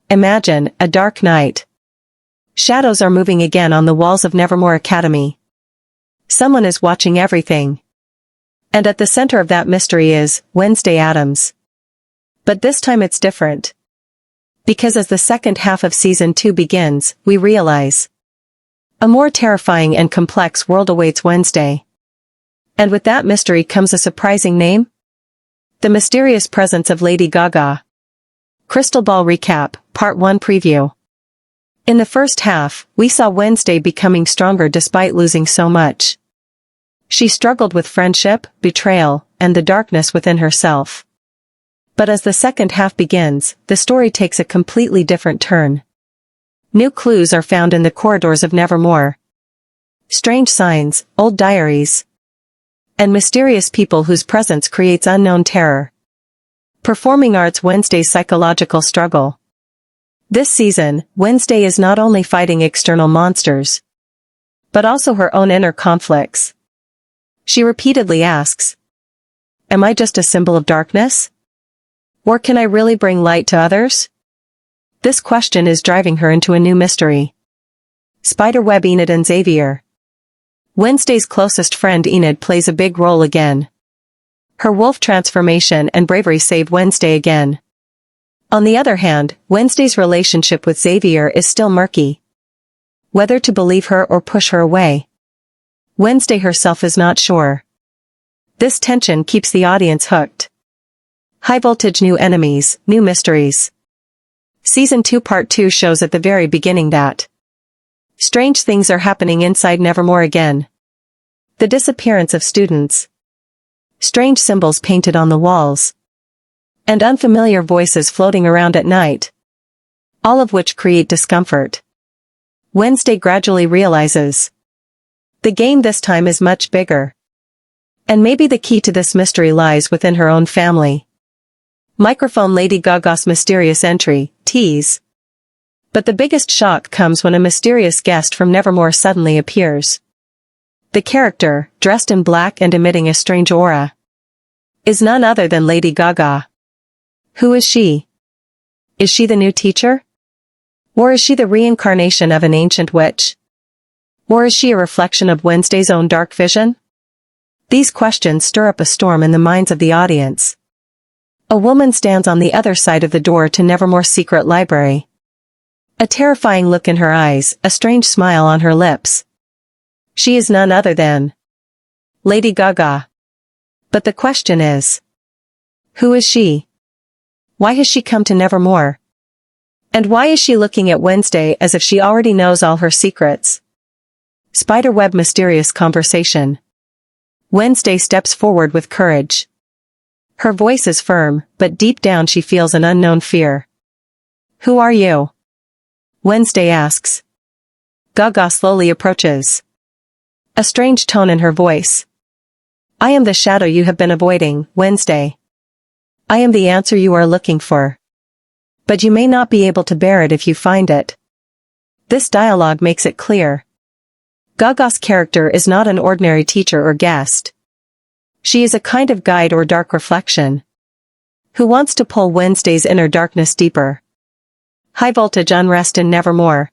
Imagine, a dark night. Shadows are moving again on the walls of Nevermore Academy. Someone is watching everything. And at the center of that mystery is Wednesday Addams. But this time it's different. Because as the second half of Season 2 begins, we realize a more terrifying and complex world awaits Wednesday. And with that mystery comes a surprising name? The mysterious presence of Lady Gaga. Crystal Ball Recap, Part 1 Preview. In the first half, we saw Wednesday becoming stronger despite losing so much. She struggled with friendship, betrayal, and the darkness within herself. But as the second half begins, the story takes a completely different turn. New clues are found in the corridors of Nevermore. Strange signs, old diaries, and mysterious people whose presence creates unknown terror. Performing Arts Wednesday's psychological struggle. This season, Wednesday is not only fighting external monsters, but also her own inner conflicts. She repeatedly asks, "Am I just a symbol of darkness? Or can I really bring light to others?" This question is driving her into a new mystery. Spiderweb Enid and Xavier. Wednesday's closest friend Enid plays a big role again. Her wolf transformation and bravery save Wednesday again. On the other hand, Wednesday's relationship with Xavier is still murky. Whether to believe her or push her away, Wednesday herself is not sure. This tension keeps the audience hooked. High voltage, new enemies, new mysteries. Season 2 Part 2 shows at the very beginning that strange things are happening inside Nevermore again. The disappearance of students. Strange symbols painted on the walls. And unfamiliar voices floating around at night. All of which create discomfort. Wednesday gradually realizes the game this time is much bigger. And maybe the key to this mystery lies within her own family. Microphone Lady Gaga's mysterious entry, tease. But the biggest shock comes when a mysterious guest from Nevermore suddenly appears. The character, dressed in black and emitting a strange aura, is none other than Lady Gaga. Who is she? Is she the new teacher? Or is she the reincarnation of an ancient witch? Or is she a reflection of Wednesday's own dark vision? These questions stir up a storm in the minds of the audience. A woman stands on the other side of the door to Nevermore's secret library. A terrifying look in her eyes, a strange smile on her lips. She is none other than Lady Gaga. But the question is, who is she? Why has she come to Nevermore? And why is she looking at Wednesday as if she already knows all her secrets? Spiderweb mysterious conversation. Wednesday steps forward with courage. Her voice is firm, but deep down she feels an unknown fear. Who are you? Wednesday asks. Gaga slowly approaches. A strange tone in her voice. I am the shadow you have been avoiding, Wednesday. I am the answer you are looking for. But you may not be able to bear it if you find it. This dialogue makes it clear. Gaga's character is not an ordinary teacher or guest. She is a kind of guide or dark reflection, who wants to pull Wednesday's inner darkness deeper. High voltage unrest in Nevermore.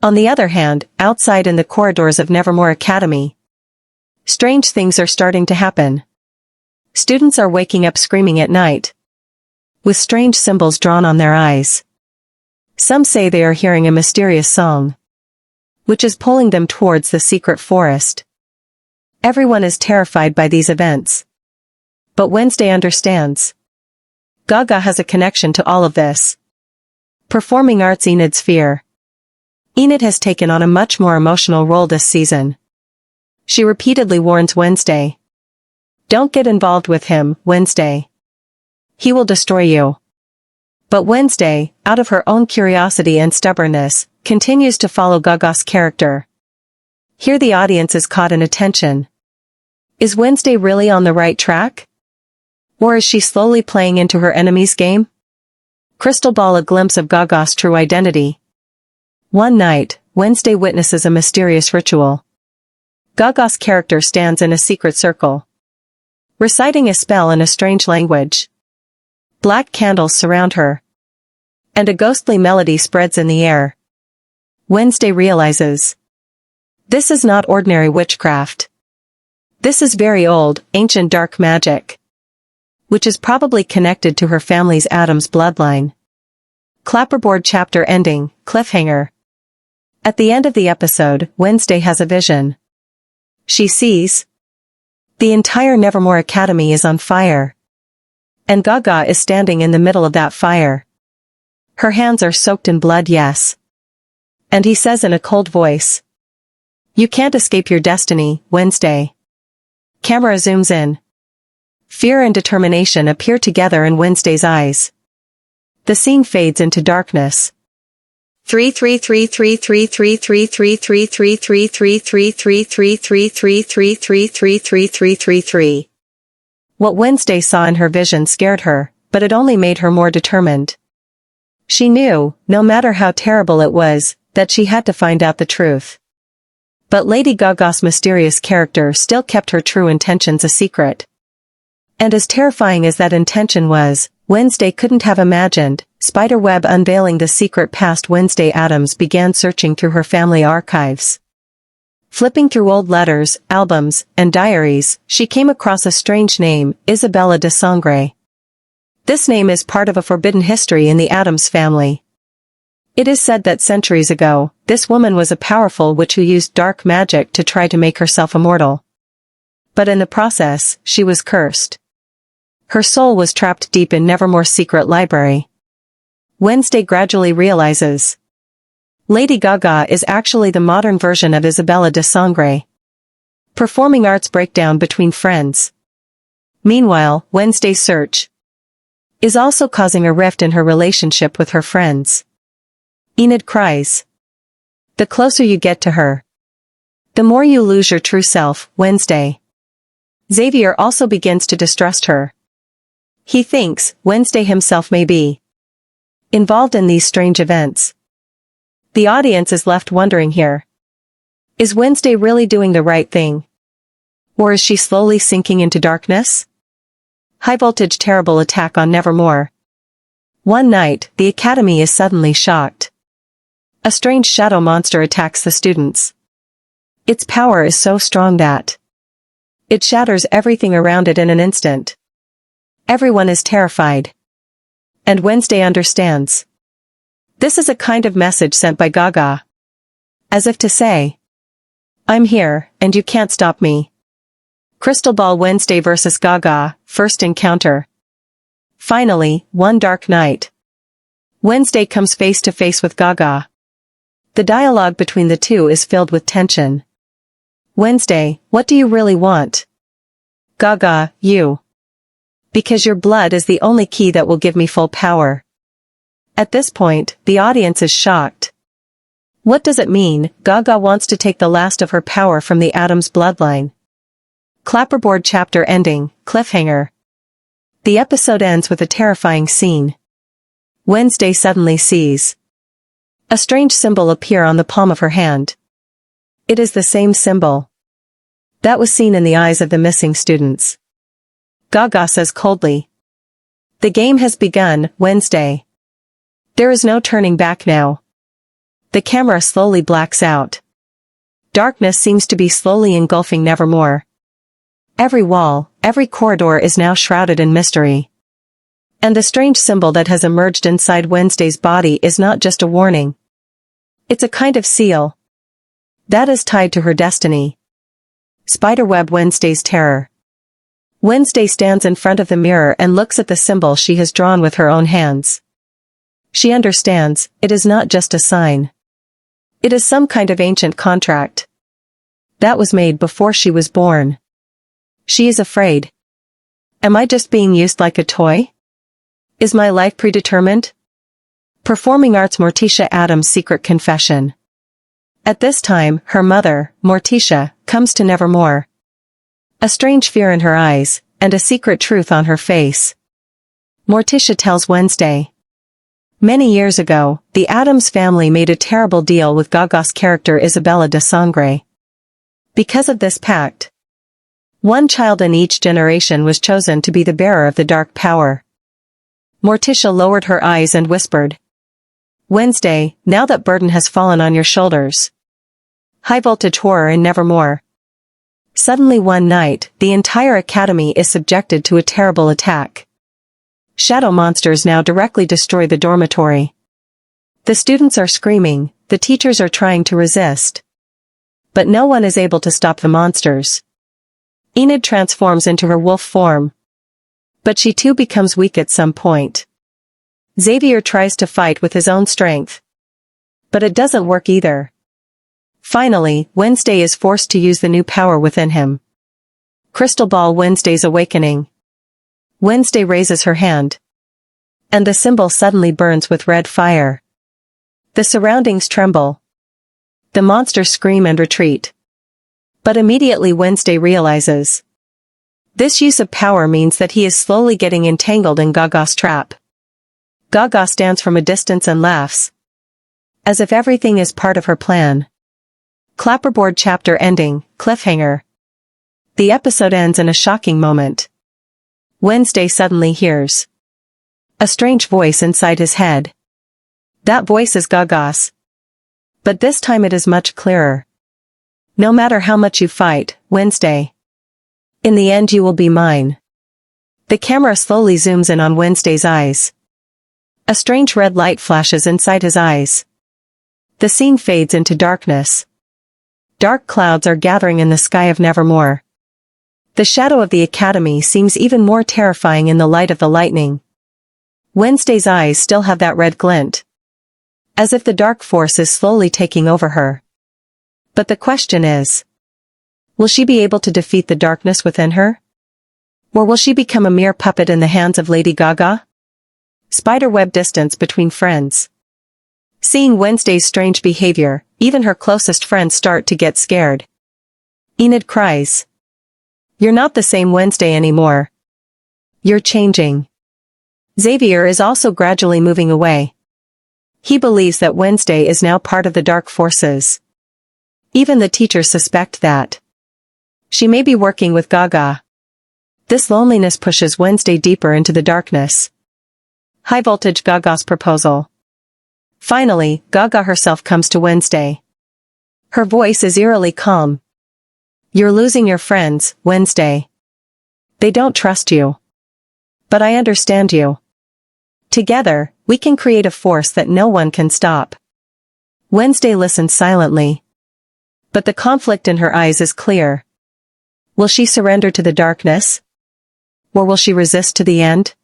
On the other hand, outside in the corridors of Nevermore Academy, strange things are starting to happen. Students are waking up screaming at night, with strange symbols drawn on their eyes. Some say they are hearing a mysterious song, which is pulling them towards the secret forest. Everyone is terrified by these events. But Wednesday understands. Gaga has a connection to all of this. Performing Arts Enid's fear. Enid has taken on a much more emotional role this season. She repeatedly warns Wednesday. Don't get involved with him, Wednesday. He will destroy you. But Wednesday, out of her own curiosity and stubbornness, continues to follow Gaga's character. Here the audience is caught in a tension. Is Wednesday really on the right track? Or is she slowly playing into her enemy's game? Crystal Ball, a glimpse of Gaga's true identity. One night, Wednesday witnesses a mysterious ritual. Gaga's character stands in a secret circle, reciting a spell in a strange language. Black candles surround her. and a ghostly melody spreads in the air. Wednesday realizes. This is not ordinary witchcraft. This is very old, ancient dark magic, which is probably connected to her family's Addams bloodline. Clapperboard chapter ending, cliffhanger. At the end of the episode, Wednesday has a vision. She sees the entire Nevermore Academy is on fire, and Gaga is standing in the middle of that fire. Her hands are soaked in blood, yes. And he says in a cold voice, "You can't escape your destiny, Wednesday." Camera zooms in. Fear and determination appear together in Wednesday's eyes. The scene fades into darkness. 33333333333333333333333333333333333333333333333333333333333333333333333333333333333333333333333333333333333333333333333333333333333333333333333333333333333333333333333333333333333333333333333333333333333333333333333333333333333333333. She knew, no matter how terrible it was, that she had to find out the truth. But Lady Gaga's mysterious character still kept her true intentions a secret. And as terrifying as that intention was, Wednesday couldn't have imagined, spiderweb unveiling the secret past. Wednesday Addams began searching through her family archives. Flipping through old letters, albums, and diaries, she came across a strange name, Isabella de Sangre. This name is part of a forbidden history in the Addams family. It is said that centuries ago, this woman was a powerful witch who used dark magic to try to make herself immortal. But in the process, she was cursed. Her soul was trapped deep in Nevermore's secret library. Wednesday gradually realizes. Lady Gaga is actually the modern version of Isabella de Sangre. Performing arts breakdown between friends. Meanwhile, Wednesday's search is also causing a rift in her relationship with her friends. Enid cries. The closer you get to her, the more you lose your true self, Wednesday. Xavier also begins to distrust her. He thinks Wednesday himself may be involved in these strange events. The audience is left wondering here. Is Wednesday really doing the right thing? Or is she slowly sinking into darkness? High voltage terrible attack on Nevermore. One night, the Academy is suddenly shocked. A strange shadow monster attacks the students. Its power is so strong that it shatters everything around it in an instant. Everyone is terrified. And Wednesday understands. This is a kind of message sent by Gaga. As if to say, I'm here, and you can't stop me. Crystal Ball. Wednesday vs. Gaga, first encounter. Finally, one dark night, Wednesday comes face to face with Gaga. The dialogue between the two is filled with tension. Wednesday, what do you really want? Gaga, you. Because your blood is the only key that will give me full power. At this point, the audience is shocked. What does it mean? Gaga wants to take the last of her power from the Addams bloodline. Clapperboard chapter ending, cliffhanger. The episode ends with a terrifying scene. Wednesday suddenly sees a strange symbol appear on the palm of her hand. It is the same symbol that was seen in the eyes of the missing students. Gaga says coldly, the game has begun, Wednesday. There is no turning back now. The camera slowly blacks out. Darkness seems to be slowly engulfing Nevermore. Every wall, every corridor is now shrouded in mystery. And the strange symbol that has emerged inside Wednesday's body is not just a warning. It's a kind of seal that is tied to her destiny. Spiderweb. Wednesday's terror. Wednesday stands in front of the mirror and looks at the symbol she has drawn with her own hands. She understands, it is not just a sign. It is some kind of ancient contract that was made before she was born. She is afraid. Am I just being used like a toy? Is my life predetermined? Performing arts. Morticia. Addams' secret confession. At this time, her mother, Morticia, comes to Nevermore. A strange fear in her eyes, and a secret truth on her face. Morticia tells Wednesday. Many years ago, the Addams family made a terrible deal with Gaga's character Isabella de Sangre. Because of this pact, one child in each generation was chosen to be the bearer of the dark power. Morticia lowered her eyes and whispered, Wednesday, now that burden has fallen on your shoulders. High voltage horror in Nevermore. Suddenly one night, the entire academy is subjected to a terrible attack. Shadow monsters now directly destroy the dormitory. The students are screaming, the teachers are trying to resist. But no one is able to stop the monsters. Enid transforms into her wolf form. But she too becomes weak at some point. Xavier tries to fight with his own strength. But it doesn't work either. Finally, Wednesday is forced to use the new power within him. Crystal Ball Wednesday's awakening. Wednesday raises her hand. And the symbol suddenly burns with red fire. The surroundings tremble. The monsters scream and retreat. But immediately Wednesday realizes. This use of power means that he is slowly getting entangled in Gaga's trap. Gaga stands from a distance and laughs. As if everything is part of her plan. Clapperboard chapter ending, Cliffhanger. The episode ends in a shocking moment. Wednesday suddenly hears a strange voice inside his head. That voice is Gaga's. But this time it is much clearer. No matter how much you fight, Wednesday. In the end you will be mine. The camera slowly zooms in on Wednesday's eyes. A strange red light flashes inside his eyes. The scene fades into darkness. Dark clouds are gathering in the sky of Nevermore. The shadow of the academy seems even more terrifying in the light of the lightning. Wednesday's eyes still have that red glint. As if the dark force is slowly taking over her. But the question is, will she be able to defeat the darkness within her? Or will she become a mere puppet in the hands of Lady Gaga? Spiderweb distance between friends. Seeing Wednesday's strange behavior, even her closest friends start to get scared. Enid cries. You're not the same Wednesday anymore. You're changing. Xavier is also gradually moving away. He believes that Wednesday is now part of the dark forces. Even the teachers suspect that. She may be working with Gaga. This loneliness pushes Wednesday deeper into the darkness. High voltage Gaga's proposal. Finally, Gaga herself comes to Wednesday. Her voice is eerily calm. You're losing your friends, Wednesday. They don't trust you. But I understand you. Together, we can create a force that no one can stop. Wednesday listens silently. But the conflict in her eyes is clear. Will she surrender to the darkness? Or will she resist to the end?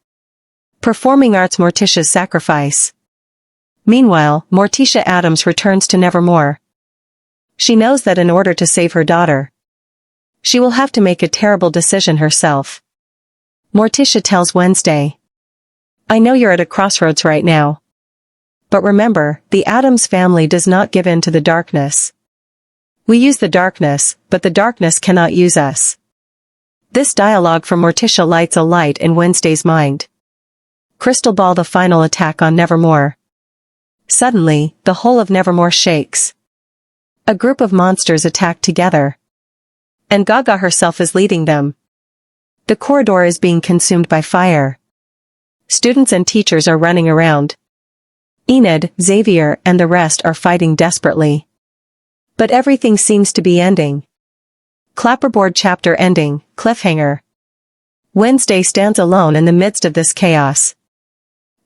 Performing arts Morticia's sacrifice. Meanwhile, Morticia Addams returns to Nevermore. She knows that in order to save her daughter, she will have to make a terrible decision herself. Morticia tells Wednesday, I know you're at a crossroads right now. But remember, the Addams family does not give in to the darkness. We use the darkness, but the darkness cannot use us. This dialogue from Morticia lights a light in Wednesday's mind. Crystal Ball the final attack on Nevermore. Suddenly, the whole of Nevermore shakes. A group of monsters attack together. And Gaga herself is leading them. The corridor is being consumed by fire. Students and teachers are running around. Enid, Xavier, and the rest are fighting desperately. But everything seems to be ending. Clapperboard chapter ending, Cliffhanger. Wednesday stands alone in the midst of this chaos.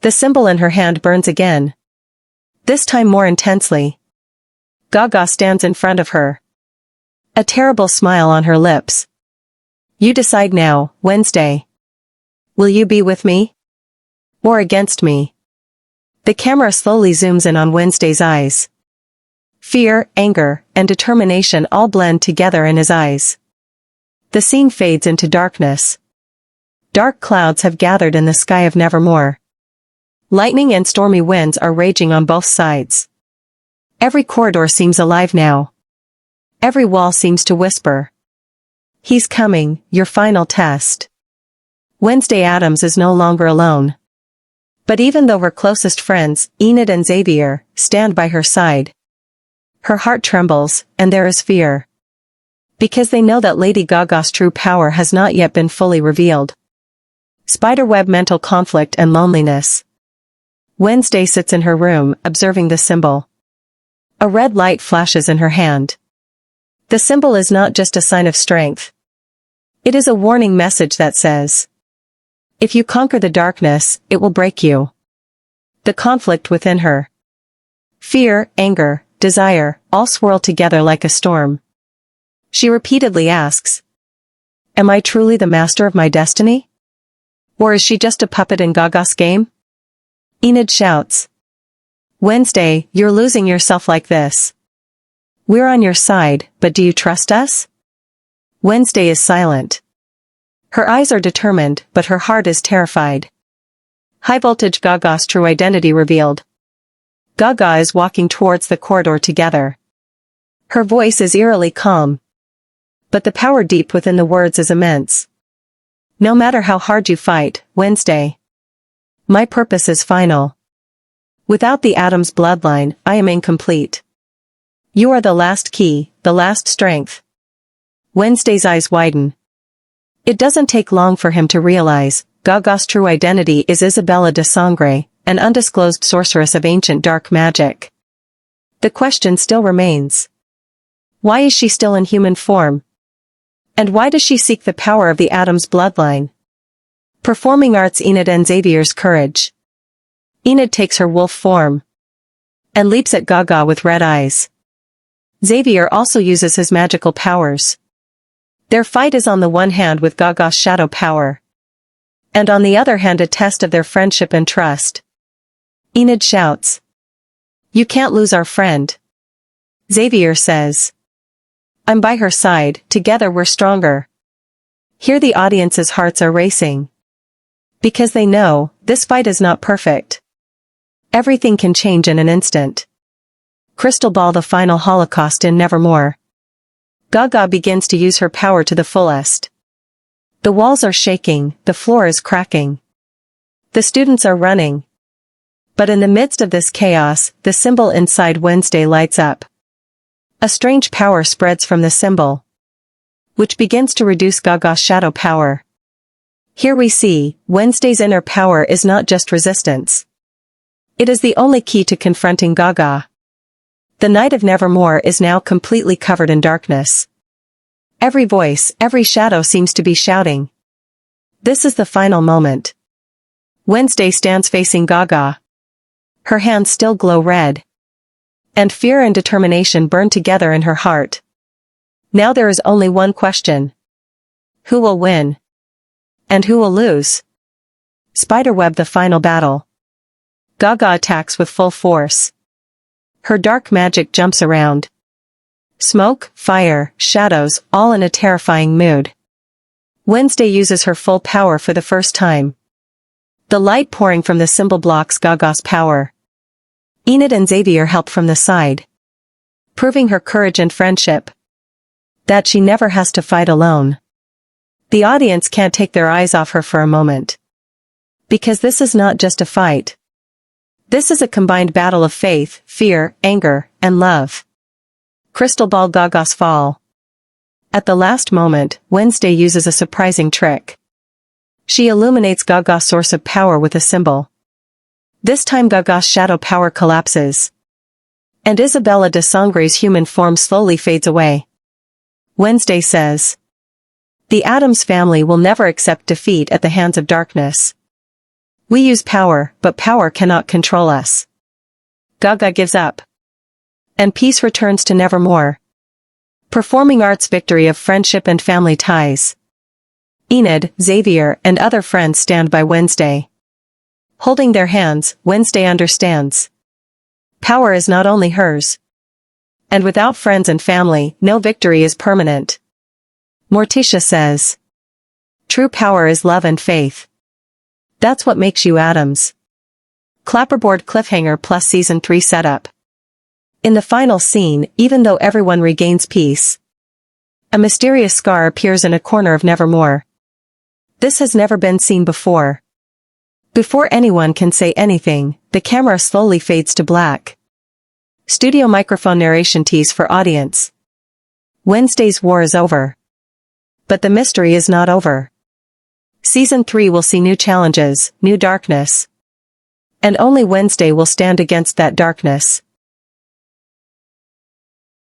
The symbol in her hand burns again. This time more intensely. Gaga stands in front of her. A terrible smile on her lips. You decide now, Wednesday. Will you be with me? Or against me? The camera slowly zooms in on Wednesday's eyes. Fear, anger, and determination all blend together in his eyes. The scene fades into darkness. Dark clouds have gathered in the sky of Nevermore. Lightning and stormy winds are raging on both sides. Every corridor seems alive now. Every wall seems to whisper. He's coming, your final test. Wednesday Addams is no longer alone. But even though her closest friends, Enid and Xavier, stand by her side, her heart trembles, and there is fear. Because they know that Lady Gaga's true power has not yet been fully revealed. Spiderweb mental conflict and loneliness. Wednesday sits in her room, observing the symbol. A red light flashes in her hand. The symbol is not just a sign of strength. It is a warning message that says, if you conquer the darkness, it will break you. The conflict within her. Fear, anger, desire, all swirl together like a storm. She repeatedly asks, am I truly the master of my destiny? Or is she just a puppet in Gaga's game? Enid shouts. Wednesday, you're losing yourself like this. We're on your side, but do you trust us? Wednesday is silent. Her eyes are determined, but her heart is terrified. High voltage Gaga's true identity revealed. Gaga is walking towards the corridor together. Her voice is eerily calm. But the power deep within the words is immense. No matter how hard you fight, Wednesday. My purpose is final. Without the Addams bloodline, I am incomplete. You are the last key, the last strength. Wednesday's eyes widen. It doesn't take long for him to realize, Gaga's true identity is Isabella de Sangre, an undisclosed sorceress of ancient dark magic. The question still remains. Why is she still in human form? And why does she seek the power of the Addams bloodline? Performing arts Enid and Xavier's courage. Enid takes her wolf form. And leaps at Gaga with red eyes. Xavier also uses his magical powers. Their fight is on the one hand with Gaga's shadow power. And on the other hand a test of their friendship and trust. Enid shouts. You can't lose our friend. Xavier says. I'm by her side, together we're stronger. Here the audience's hearts are racing. Because they know, this fight is not perfect. Everything can change in an instant. Crystal Ball the final holocaust in Nevermore. Gaga begins to use her power to the fullest. The walls are shaking, the floor is cracking. The students are running. But in the midst of this chaos, the symbol inside Wednesday lights up. A strange power spreads from the symbol, which begins to reduce Gaga's shadow power. Here we see, Wednesday's inner power is not just resistance. It is the only key to confronting Gaga. The night of Nevermore is now completely covered in darkness. Every voice, every shadow seems to be shouting. This is the final moment. Wednesday stands facing Gaga. Her hands still glow red. And fear and determination burn together in her heart. Now there is only one question. Who will win? And who will lose? Spiderweb the final battle. Gaga attacks with full force. Her dark magic jumps around. Smoke, fire, shadows, all in a terrifying mood. Wednesday uses her full power for the first time. The light pouring from the symbol blocks Gaga's power. Enid and Xavier help from the side. Proving her courage and friendship. That she never has to fight alone. The audience can't take their eyes off her for a moment. Because this is not just a fight. This is a combined battle of faith, fear, anger, and love. Crystal Ball Gaga's fall. At the last moment, Wednesday uses a surprising trick. She illuminates Gaga's source of power with a symbol. This time Gaga's shadow power collapses. And Isabella de Sangre's human form slowly fades away. Wednesday says. The Addams family will never accept defeat at the hands of darkness. We use power, but power cannot control us. Gaga gives up. And peace returns to Nevermore. Performing arts victory of friendship and family ties. Enid, Xavier, and other friends stand by Wednesday. Holding their hands, Wednesday understands. Power is not only hers. And without friends and family, no victory is permanent. Morticia says. True power is love and faith. That's what makes you Addams. Clapperboard Cliffhanger plus Season 3 setup. In the final scene, even though everyone regains peace, a mysterious scar appears in a corner of Nevermore. This has never been seen before. Before anyone can say anything, the camera slowly fades to black. Studio microphone narration tease for audience. Wednesday's war is over. But the mystery is not over. Season 3 will see new challenges, new darkness. And only Wednesday will stand against that darkness.